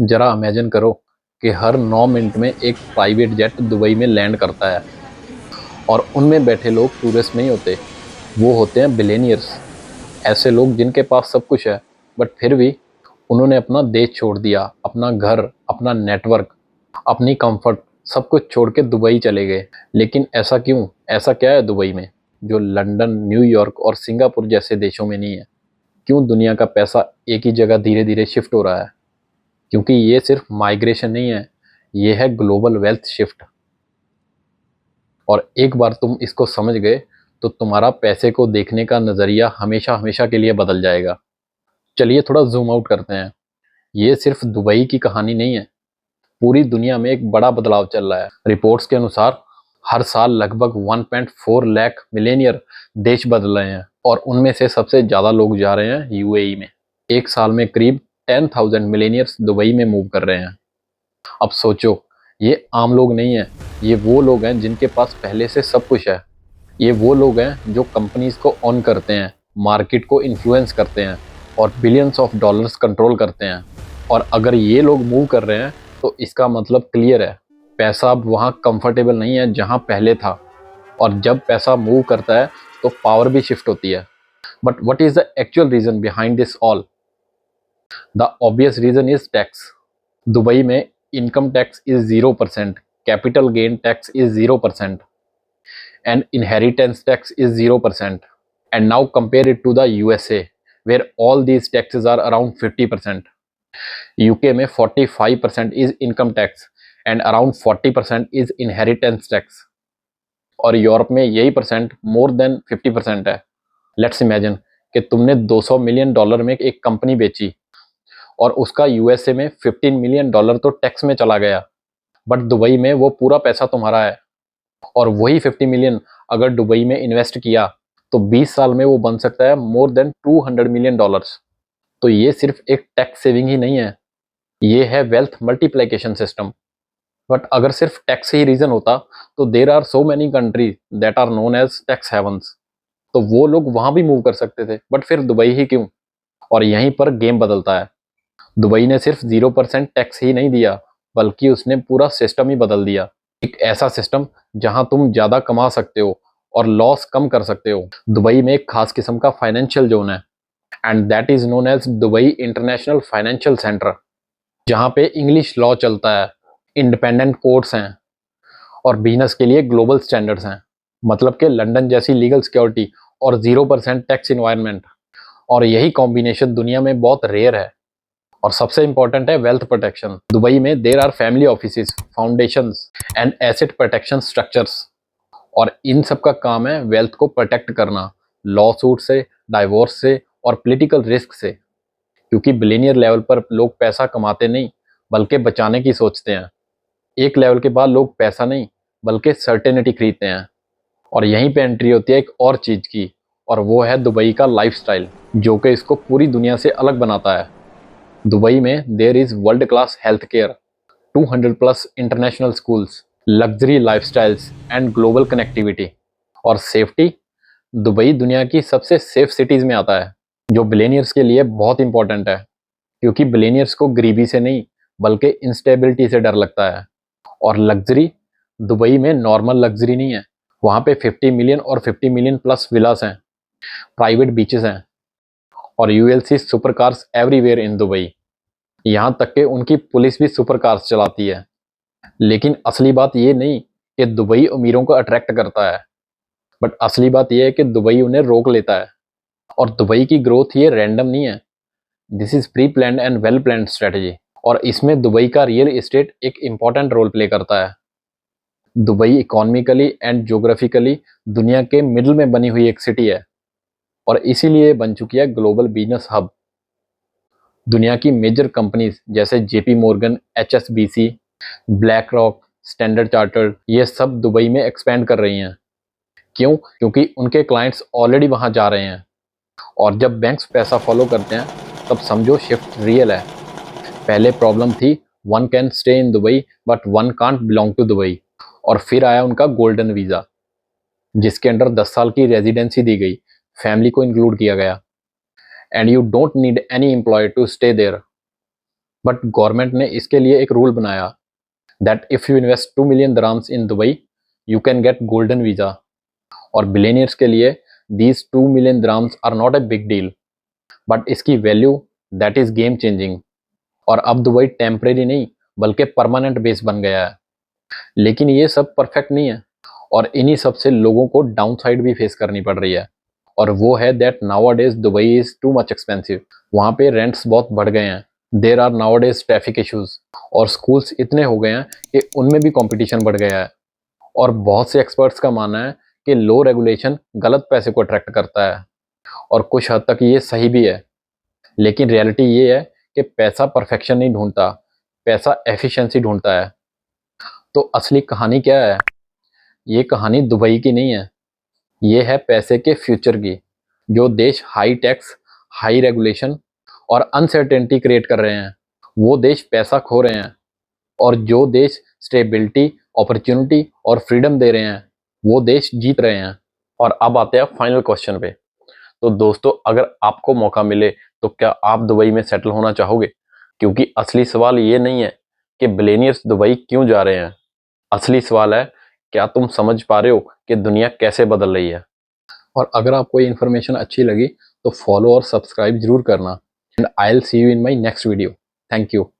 जरा इमेजिन करो कि हर 9 मिनट में एक प्राइवेट जेट दुबई में लैंड करता है और उनमें बैठे लोग टूरिस्ट नहीं होते, वो होते हैं बिलियनियर्स। ऐसे लोग जिनके पास सब कुछ है, बट फिर भी उन्होंने अपना देश छोड़ दिया, अपना घर, अपना नेटवर्क, अपनी कंफर्ट, सब कुछ छोड़ के दुबई चले गए। लेकिन ऐसा क्यों? ऐसा क्या है दुबई में जो लंदन, न्यूयॉर्क और सिंगापुर जैसे देशों में नहीं है? क्यों दुनिया का पैसा एक ही जगह धीरे धीरे शिफ्ट हो रहा है? क्योंकि ये सिर्फ माइग्रेशन नहीं है, ये है ग्लोबल वेल्थ शिफ्ट। और एक बार तुम इसको समझ गए तो तुम्हारा पैसे को देखने का नज़रिया हमेशा हमेशा के लिए बदल जाएगा। चलिए थोड़ा जूम आउट करते हैं। ये सिर्फ दुबई की कहानी नहीं है, पूरी दुनिया में एक बड़ा बदलाव चल रहा है। रिपोर्ट्स के अनुसार हर साल लगभग 1.4 लाख मिलेनियर देश बदल रहे हैं और उनमें से सबसे ज़्यादा लोग जा रहे हैं यूएई में। एक साल में करीब 10,000 मिलेनियर्स दुबई में मूव कर रहे हैं। अब सोचो, ये आम लोग नहीं हैं, ये वो लोग हैं जिनके पास पहले से सब कुछ है। ये वो लोग हैं जो कंपनीज को ऑन करते हैं, मार्केट को इन्फ्लुएंस करते हैं और बिलियंस ऑफ डॉलर्स कंट्रोल करते हैं। और अगर ये लोग मूव कर रहे हैं तो इसका मतलब क्लियर है, पैसा अब वहाँ कंफर्टेबल नहीं है जहाँ पहले था। और जब पैसा मूव करता है तो पावर भी शिफ्ट होती है। But what is the actual reason behind this all? The obvious reason is tax. Dubai में income tax is 0%, capital gain tax is 0%, and inheritance tax is 0%. And now compare it to the USA, where all these taxes are around 50%. UK में 45% is income tax and around 40% is inheritance tax. और Europe में यही percent more than 50% है। Let's imagine कि तुमने $200 million में एक company बेची और उसका यूएसए में $15 मिलियन तो टैक्स में चला गया, बट दुबई में वो पूरा पैसा तुम्हारा है। और वही 50 मिलियन अगर दुबई में इन्वेस्ट किया तो 20 साल में वो बन सकता है मोर देन $200 मिलियन। तो ये सिर्फ एक टैक्स सेविंग ही नहीं है, ये है वेल्थ मल्टीप्लिकेशन सिस्टम। बट अगर सिर्फ टैक्स ही रीजन होता तो there are so many countries that are known as tax havens, तो वो लोग वहां भी मूव कर सकते थे। बट फिर दुबई ही क्यों? और यहीं पर गेम बदलता है। दुबई ने सिर्फ 0% टैक्स ही नहीं दिया, बल्कि उसने पूरा सिस्टम ही बदल दिया। एक ऐसा सिस्टम जहां तुम ज्यादा कमा सकते हो और लॉस कम कर सकते हो। दुबई में एक खास किस्म का फाइनेंशियल जोन है and that is known as Dubai international financial centre, जहां पे इंग्लिश लॉ चलता है, इंडिपेंडेंट कोर्ट्स हैं और बिजनेस के लिए ग्लोबल स्टैंडर्ड्स हैं। मतलब कि लंदन जैसी लीगल सिक्योरिटी और 0% टैक्स इन्वायरमेंट। और यही कॉम्बिनेशन दुनिया में बहुत रेयर है। और सबसे इंपॉर्टेंट है वेल्थ प्रोटेक्शन। दुबई में there are family offices, foundations and asset protection structures, और इन सब का काम है वेल्थ को प्रोटेक्ट करना, लॉ सूट से, डाइवोर्स से और पॉलिटिकल रिस्क से। क्योंकि बिलियनियर लेवल पर लोग पैसा कमाते नहीं, बल्कि बचाने की सोचते हैं। एक लेवल के बाद लोग पैसा नहीं बल्कि सर्टेनिटी खरीदते हैं। और यहीं पे एंट्री होती है एक और चीज़ की, और वो है दुबई का लाइफस्टाइल, जो कि इसको पूरी दुनिया से अलग बनाता है। दुबई में there is world class health care, 200 plus international schools, luxury lifestyles and global connectivity. और सेफ्टी, दुबई दुनिया की सबसे सेफ सिटीज़ में आता है, जो बिलियनियर्स के लिए बहुत इंपॉर्टेंट है। क्योंकि बिलियनियर्स को गरीबी से नहीं बल्कि इंस्टेबिलिटी से डर लगता है। और लग्जरी, दुबई में नॉर्मल लग्जरी नहीं है, वहाँ पे 50 मिलियन और 50 मिलियन प्लस विलास हैं, प्राइवेट बीचेस हैं और ULC super cars everywhere in Dubai. यहाँ तक कि उनकी पुलिस भी सुपर कार्स चलाती है। लेकिन असली बात ये नहीं कि दुबई अमीरों को अट्रैक्ट करता है, बट असली बात यह है कि दुबई उन्हें रोक लेता है। और दुबई की ग्रोथ ये रैंडम नहीं है, this is pre planned and well planned strategy. और इसमें दुबई का रियल एस्टेट एक इंपॉर्टेंट रोल प्ले करता है। दुबई इकोनॉमिकली एंड ज्योग्राफिकली दुनिया के मिडिल में बनी हुई एक सिटी है और इसीलिए बन चुकी है ग्लोबल बिजनेस हब। दुनिया की मेजर कंपनीज जैसे JP Morgan, HSBC, black rock, standard chartered, ये सब दुबई में एक्सपेंड कर रही हैं। क्यों? क्योंकि उनके क्लाइंट्स ऑलरेडी वहां जा रहे हैं। और जब बैंक्स पैसा फॉलो करते हैं तब समझो शिफ्ट रियल है। पहले प्रॉब्लम थी one can stay in Dubai but one can't belong to Dubai. और फिर आया उनका गोल्डन वीज़ा, जिसके अंडर 10 साल की रेजिडेंसी दी गई, फैमिली को इंक्लूड किया गया, and you don't need any employ to stay there. But government ने इसके लिए एक रूल बनाया that if you invest 2 million dirhams in Dubai you can get golden visa. और बिलियनियर्स के लिए these 2 million dirhams are not a big deal, but इसकी value that is game changing. और अब दुबई टेम्परेरी नहीं बल्कि permanent base बन गया है। लेकिन ये सब परफेक्ट नहीं है और इन्हीं सब से लोगों को डाउन साइड भी फेस करनी पड़ रही है। और वो है that nowadays Dubai is too much expensive. वहाँ पे रेंट्स बहुत बढ़ गए हैं। There are nowadays traffic issues और स्कूल्स इतने हो गए हैं कि उनमें भी कंपटीशन बढ़ गया है। और बहुत से एक्सपर्ट्स का मानना है कि लो रेगुलेशन गलत पैसे को अट्रैक्ट करता है और कुछ हद तक ये सही भी है। लेकिन रियलिटी ये है कि पैसा परफेक्शन नहीं ढूंढता, पैसा एफिशिएंसी ढूंढता है। तो असली कहानी क्या है? ये कहानी दुबई की नहीं है, ये है पैसे के फ्यूचर की। जो देश हाई टैक्स, हाई रेगुलेशन और अनसर्टेनिटी क्रिएट कर रहे हैं वो देश पैसा खो रहे हैं, और जो देश स्टेबिलिटी, अपॉर्चुनिटी और फ्रीडम दे रहे हैं वो देश जीत रहे हैं। और अब आते हैं फाइनल क्वेश्चन पे। तो दोस्तों, अगर आपको मौका मिले तो क्या आप दुबई में सेटल होना चाहोगे? क्योंकि असली सवाल ये नहीं है कि बिलियनियर्स दुबई क्यों जा रहे हैं, असली सवाल है क्या तुम समझ पा रहे हो कि दुनिया कैसे बदल रही है। और अगर आपको ये इन्फॉर्मेशन अच्छी लगी तो फॉलो और सब्सक्राइब जरूर करना। And I will see you in my next video. Thank you.